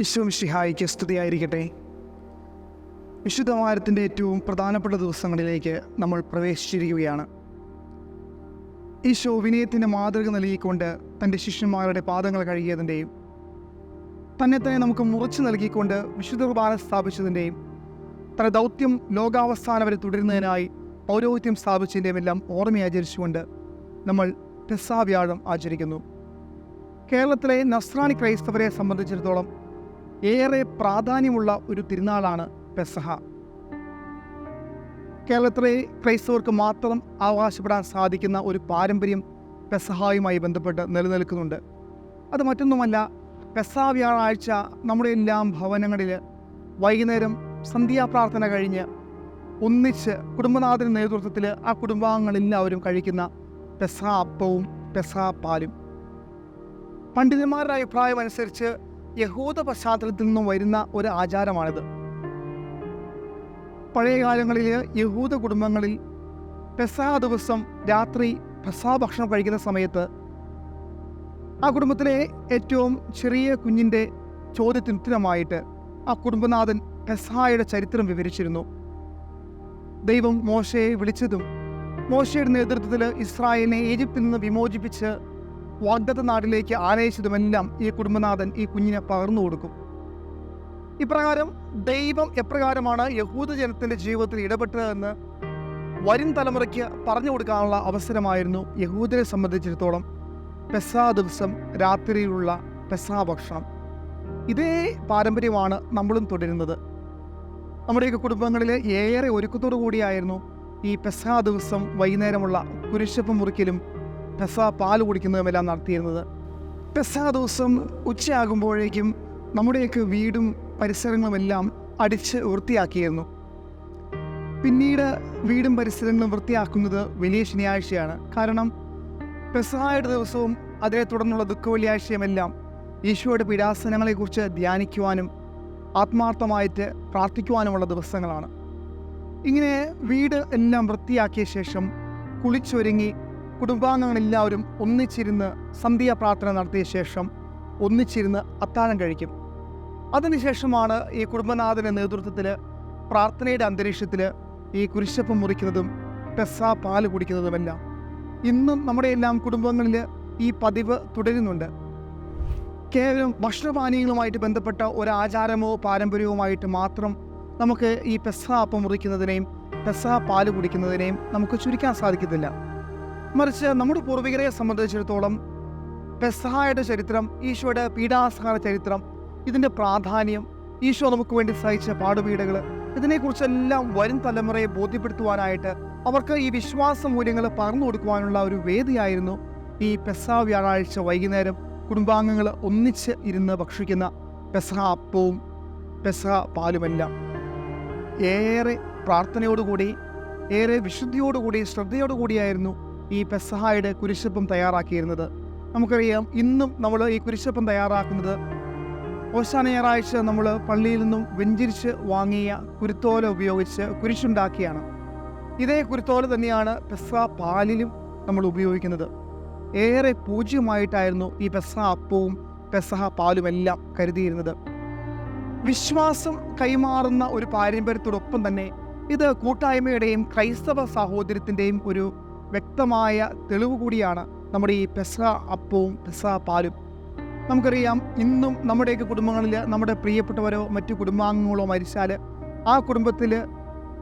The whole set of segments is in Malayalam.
ഈശോ മിശിഹായിക്ക് സ്തുതിയായിരിക്കട്ടെ. വിശുദ്ധ വാരത്തിൻ്റെ ഏറ്റവും പ്രധാനപ്പെട്ട ദിവസങ്ങളിലേക്ക് നമ്മൾ പ്രവേശിച്ചിരിക്കുകയാണ്. ഈശോ വിനയത്തിൻ്റെ മാതൃക നൽകിക്കൊണ്ട് തൻ്റെ ശിഷ്യന്മാരുടെ പാദങ്ങൾ കഴുകിയതിൻ്റെയും തന്നെ നമുക്ക് മുറിച്ചു നൽകിക്കൊണ്ട് വിശുദ്ധ കുർബാന സ്ഥാപിച്ചതിൻ്റെയും തൻ്റെ ദൗത്യം ലോകാവസാനം വരെ തുടരുന്നതിനായി പൗരോഹിത്യം സ്ഥാപിച്ചതിൻ്റെയും എല്ലാം ഓർമ്മയാചരിച്ചുകൊണ്ട് നമ്മൾ പെസഹ വ്യാഴം ആചരിക്കുന്നു. കേരളത്തിലെ നസ്രാണി ക്രൈസ്തവരെ സംബന്ധിച്ചിടത്തോളം ഏറെ പ്രാധാന്യമുള്ള ഒരു തിരുനാളാണ് പെസഹ. കേരളത്തിലെ ക്രൈസ്തവർക്ക് മാത്രം അവകാശപ്പെടാൻ സാധിക്കുന്ന ഒരു പാരമ്പര്യം പെസഹായുമായി ബന്ധപ്പെട്ട് നിലനിൽക്കുന്നുണ്ട്. അത് മറ്റൊന്നുമല്ല, പെസഹ വ്യാഴാഴ്ച നമ്മുടെ എല്ലാം ഭവനങ്ങളിൽ വൈകുന്നേരം സന്ധ്യാപ്രാർത്ഥന കഴിഞ്ഞ് ഒന്നിച്ച് കുടുംബനാഥൻ്റെ നേതൃത്വത്തിൽ ആ കുടുംബാംഗങ്ങളെല്ലാവരും കഴിക്കുന്ന പെസഹ അപ്പവും പെസഹ പാലും. പണ്ഡിതന്മാരുടെ അഭിപ്രായം അനുസരിച്ച് യഹൂദ പശ്ചാത്തലത്തിൽ നിന്നും വരുന്ന ഒരു ആചാരമാണിത്. പഴയ കാലങ്ങളിൽ യഹൂദ കുടുംബങ്ങളിൽ പെസഹ ദിവസം രാത്രി പെസഹ ഭക്ഷണം കഴിക്കുന്ന സമയത്ത് ആ കുടുംബത്തിലെ ഏറ്റവും ചെറിയ കുഞ്ഞിൻ്റെ ചോദ്യത്തിന് ഉത്തരമായിട്ട് ആ കുടുംബനാഥൻ പെസഹായുടെ ചരിത്രം വിവരിച്ചിരുന്നു. ദൈവം മോശയെ വിളിച്ചതും മോശയുടെ നേതൃത്വത്തിൽ ഇസ്രായേലിനെ ഈജിപ്തിൽ നിന്ന് വിമോചിപ്പിച്ച് വാഗ്ദത്ത നാട്ടിലേക്ക് ആനയിച്ചതുമെല്ലാം ഈ കുടുംബനാഥൻ ഈ കുഞ്ഞിനെ പകർന്നു കൊടുക്കും. ഇപ്രകാരം ദൈവം എപ്രകാരമാണ് യഹൂദ ജനത്തിൻ്റെ ജീവിതത്തിൽ ഇടപെട്ടതെന്ന് വരും തലമുറയ്ക്ക് പറഞ്ഞു കൊടുക്കാനുള്ള അവസരമായിരുന്നു യഹൂദരെ സംബന്ധിച്ചിടത്തോളം പെസഹ ദിവസം രാത്രിയിലുള്ള പെസഹ ഭക്ഷണം. ഇതേ പാരമ്പര്യമാണ് നമ്മളും തുടരുന്നത്. നമ്മുടെയൊക്കെ കുടുംബങ്ങളിൽ ഏറെ ഒരുക്കത്തോടു കൂടിയായിരുന്നു ഈ പെസഹ ദിവസം വൈകുന്നേരമുള്ള കുരിശപ്പം മുറിക്കലും പെസഹ പാല് കുടിക്കുന്നതുമെല്ലാം നടത്തിയിരുന്നത്. പെസഹ ദിവസം ഉച്ചയാകുമ്പോഴേക്കും നമ്മുടെയൊക്കെ വീടും പരിസരങ്ങളുമെല്ലാം അടിച്ച് വൃത്തിയാക്കിയിരുന്നു. പിന്നീട് വീടും പരിസരങ്ങളും വൃത്തിയാക്കുന്നത് വലിയ ശനിയാഴ്ചയാണ്. കാരണം പെസഹയുടെ ദിവസവും അതിനെ തുടർന്നുള്ള ദുഃഖ വെള്ളിയാഴ്ചയുമെല്ലാം ഈശോയുടെ പീഡാസനങ്ങളെക്കുറിച്ച് ധ്യാനിക്കുവാനും ആത്മാർത്ഥമായിട്ട് പ്രാർത്ഥിക്കുവാനുമുള്ള ദിവസങ്ങളാണ്. ഇങ്ങനെ വീട് എല്ലാം വൃത്തിയാക്കിയ ശേഷം കുളിച്ചൊരുങ്ങി കുടുംബാംഗങ്ങളെല്ലാവരും ഒന്നിച്ചിരുന്ന് സന്ധ്യാപ്രാർത്ഥന നടത്തിയ ശേഷം ഒന്നിച്ചിരുന്ന് അത്താഴം കഴിക്കും. അതിനുശേഷമാണ് ഈ കുടുംബനാഥൻ്റെ നേതൃത്വത്തിൽ പ്രാർത്ഥനയുടെ അന്തരീക്ഷത്തിൽ ഈ കുരിശപ്പം മുറിക്കുന്നതും പെസഹ പാല് കുടിക്കുന്നതുമെല്ലാം. ഇന്നും നമ്മുടെ എല്ലാം കുടുംബങ്ങളിൽ ഈ പതിവ് തുടരുന്നുണ്ട്. കേവലം ഭക്ഷണപാനീയങ്ങളുമായിട്ട് ബന്ധപ്പെട്ട ഒരാചാരമോ പാരമ്പര്യവുമായിട്ട് മാത്രം നമുക്ക് ഈ പെസഹ അപ്പം മുറിക്കുന്നതിനെയും പെസഹ പാല് കുടിക്കുന്നതിനെയും നമുക്ക് ചുരുക്കാൻ സാധിക്കത്തില്ല. മറിച്ച് നമ്മുടെ പൂർവികരെ സംബന്ധിച്ചിടത്തോളം പെസഹായുടെ ചരിത്രം, ഈശോയുടെ പീഡാസഹന ചരിത്രം, ഇതിൻ്റെ പ്രാധാന്യം, ഈശോ നമുക്ക് വേണ്ടി സഹിച്ച പാടുപീഡകൾ, ഇതിനെക്കുറിച്ചെല്ലാം വരും തലമുറയെ ബോധ്യപ്പെടുത്തുവാനായിട്ട് അവർക്ക് ഈ വിശ്വാസ മൂല്യങ്ങൾ പകർന്നു കൊടുക്കുവാനുള്ള ഒരു വേദിയായിരുന്നു ഈ പെസഹ വ്യാഴാഴ്ച വൈകുന്നേരം കുടുംബാംഗങ്ങൾ ഒന്നിച്ച് ഇരുന്ന് ഭക്ഷിക്കുന്ന പെസഹ അപ്പവും പെസഹ പാലുമെല്ലാം. ഏറെ പ്രാർത്ഥനയോടുകൂടി, ഏറെ വിശുദ്ധിയോടുകൂടി, ശ്രദ്ധയോടുകൂടിയായിരുന്നു ഈ പെസഹായുടെ കുരിശപ്പം തയ്യാറാക്കിയിരുന്നത്. നമുക്കറിയാം, ഇന്നും നമ്മൾ ഈ കുരിശപ്പം തയ്യാറാക്കുന്നത് ഓശാന ഞായറാഴ്ച നമ്മൾ പള്ളിയിൽ നിന്നും വെഞ്ചിരിച്ച് വാങ്ങിയ കുരുത്തോല ഉപയോഗിച്ച് കുരിശുണ്ടാക്കിയാണ്. ഇതേ കുരുത്തോല തന്നെയാണ് പെസഹ പാലിലും നമ്മൾ ഉപയോഗിക്കുന്നത്. ഏറെ പൂജ്യമായിട്ടായിരുന്നു ഈ പെസഹ അപ്പവും പെസഹ പാലുമെല്ലാം കരുതിയിരുന്നത്. വിശ്വാസം കൈമാറുന്ന ഒരു പാരമ്പര്യത്തോടൊപ്പം തന്നെ ഇത് കൂട്ടായ്മയുടെയും ക്രൈസ്തവ സാഹോദര്യത്തിൻ്റെയും ഒരു വ്യക്തമായ തെളിവ് കൂടിയാണ് നമ്മുടെ ഈ പെസഹ അപ്പവും പെസഹ പാലും. നമുക്കറിയാം, ഇന്നും നമ്മുടെയൊക്കെ കുടുംബങ്ങളിൽ നമ്മുടെ പ്രിയപ്പെട്ടവരോ മറ്റു കുടുംബാംഗങ്ങളോ മരിച്ചാൽ ആ കുടുംബത്തിൽ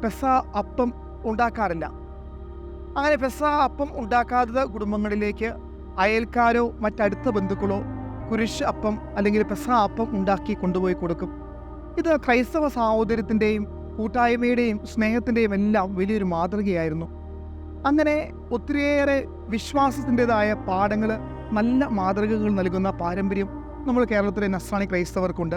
പെസഹ അപ്പം ഉണ്ടാക്കാറില്ല. അങ്ങനെ പെസഹ അപ്പം ഉണ്ടാക്കാത്ത കുടുംബങ്ങളിലേക്ക് അയൽക്കാരോ മറ്റടുത്ത ബന്ധുക്കളോ കുരിശ് അപ്പം അല്ലെങ്കിൽ പെസഹ അപ്പം ഉണ്ടാക്കി കൊണ്ടുപോയി കൊടുക്കും. ഇത് ക്രൈസ്തവ സാഹോദര്യത്തിൻ്റെയും കൂട്ടായ്മയുടെയും സ്നേഹത്തിൻ്റെയും എല്ലാം വലിയൊരു മാതൃകയായിരുന്നു. അങ്ങനെ ഒത്തിരിയേറെ വിശ്വാസത്തിൻ്റെതായ പാഠങ്ങൾ, നല്ല മാതൃകകൾ നൽകുന്ന പാരമ്പര്യം നമ്മൾ കേരളത്തിലെ നസ്രാണി ക്രൈസ്തവർക്കുണ്ട്.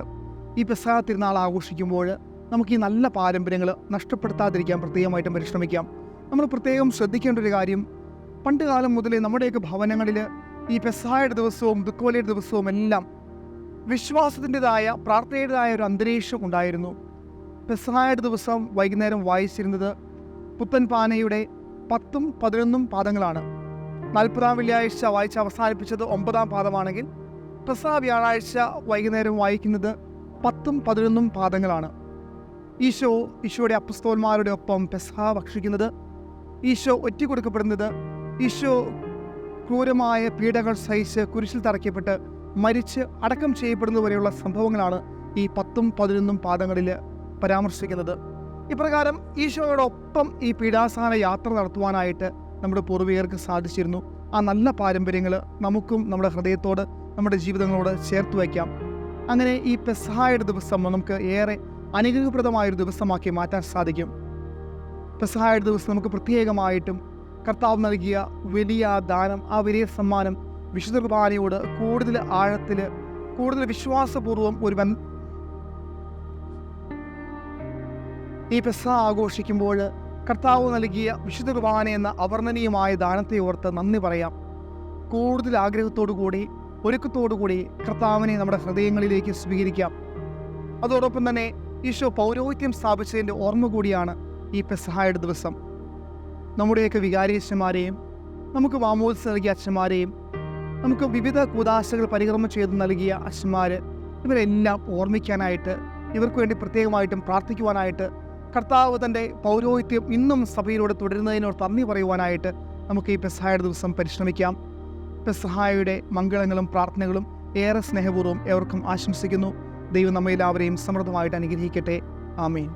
ഈ പെസഹ തിരുനാൾ ആഘോഷിക്കുമ്പോൾ നമുക്ക് ഈ നല്ല പാരമ്പര്യങ്ങൾ നഷ്ടപ്പെടുത്താതിരിക്കാൻ പ്രത്യേകമായിട്ടും പരിശ്രമിക്കാം. നമ്മൾ പ്രത്യേകം ശ്രദ്ധിക്കേണ്ട ഒരു കാര്യം, പണ്ട് കാലം മുതലേ നമ്മുടെയൊക്കെ ഭവനങ്ങളിൽ ഈ പെസഹയുടെ ദിവസവും ദുഃഖവെള്ളിയുടെ ദിവസവും എല്ലാം വിശ്വാസത്തിൻ്റെതായ പ്രാർത്ഥനയുടേതായ ഒരു അന്തരീക്ഷം ഉണ്ടായിരുന്നു. പെസഹയുടെ ദിവസം വൈകുന്നേരം വായിച്ചിരുന്നത് പുത്തൻ പാനയുടെ 10ഉം 11ഉം പാദങ്ങളാണ്. 40-ാം വെള്ളിയാഴ്ച വായിച്ച് അവസാനിപ്പിച്ചത് 9-ാം പാദമാണെങ്കിൽ പെസഹ വ്യാഴാഴ്ച വൈകുന്നേരം വായിക്കുന്നത് 10-11 പാദങ്ങളാണ്. ഈശോയുടെ അപ്പസ്തോലന്മാരുടെ ഒപ്പം പെസഹ ഭക്ഷിക്കുന്നത്, ഈശോ ഒറ്റിക്കൊടുക്കപ്പെടുന്നത്, ഈശോ ക്രൂരമായ പീഡകൾ സഹിച്ച് കുരിശിൽ തറയ്ക്കപ്പെട്ട് മരിച്ച് അടക്കം ചെയ്യപ്പെടുന്നത് വരെയുള്ള സംഭവങ്ങളാണ് ഈ 10-11 പാദങ്ങളിൽ പരാമർശിക്കുന്നത്. ഇപ്രകാരം ഈശോയോടൊപ്പം ഈ പീഡാസഹന യാത്ര നടത്തുവാനായിട്ട് നമ്മുടെ പൂർവികർക്ക് സാധിച്ചിരുന്നു. ആ നല്ല പാരമ്പര്യങ്ങൾ നമുക്കും നമ്മുടെ ഹൃദയത്തോട്, നമ്മുടെ ജീവിതങ്ങളോട് ചേർത്ത് വയ്ക്കാം. അങ്ങനെ ഈ പെസഹായുടെ ദിവസം നമുക്ക് ഏറെ അനുഗ്രഹപ്രദമായൊരു ദിവസമാക്കി മാറ്റാൻ സാധിക്കും. പെസഹായുടെ ദിവസം നമുക്ക് പ്രത്യേകമായിട്ടും കർത്താവ് നൽകിയ വലിയ ദാനം, ആ വലിയ സമ്മാനം വിശുദ്ധ കുർബാനയോട് കൂടുതൽ ആഴത്തിൽ, കൂടുതൽ വിശ്വാസപൂർവ്വം ഈ പെസഹ ആഘോഷിക്കുമ്പോൾ കർത്താവ് നൽകിയ വിശുദ്ധ കുർബാന എന്ന അവർണ്ണനീയമായ ദാനത്തെ ഓർത്ത് നന്ദി പറയാം. കൂടുതൽ ആഗ്രഹത്തോടു കൂടി, ഒരുക്കത്തോടു കൂടി കർത്താവിനെ നമ്മുടെ ഹൃദയങ്ങളിലേക്ക് സ്വീകരിക്കാം. അതോടൊപ്പം തന്നെ ഈശോ പൗരോഹിത്യം സ്ഥാപിച്ചതിൻ്റെ ഓർമ്മ കൂടിയാണ് ഈ പെസഹായുടെ ദിവസം. നമ്മുടെയൊക്കെ വികാരി അച്ഛന്മാരെയും, നമുക്ക് മാമോദിസ നൽകിയ അച്ഛന്മാരെയും, നമുക്ക് വിവിധ കൂദാശകൾ പരികർമ്മം ചെയ്ത് നൽകിയ അച്ഛന്മാർ, ഇവരെല്ലാം ഓർമ്മിക്കാനായിട്ട്, ഇവർക്ക് വേണ്ടി പ്രത്യേകമായിട്ടും പ്രാർത്ഥിക്കുവാനായിട്ട്, കർത്താവ് തൻ്റെ പൗരോഹിത്യം ഇന്നും സഭയിലൂടെ തുടരുന്നതിനോട് നന്ദി പറയുവാനായിട്ട് നമുക്ക് ഈ പെസഹായുടെ ദിവസം പരിശ്രമിക്കാം. പെസഹായുടെ മംഗളങ്ങളും പ്രാർത്ഥനകളും ഏറെ സ്നേഹപൂർവ്വം ഏവർക്കും ആശംസിക്കുന്നു. ദൈവം നമ്മെ എല്ലാവരെയും സമൃദ്ധമായിട്ട് അനുഗ്രഹിക്കട്ടെ. ആമേൻ.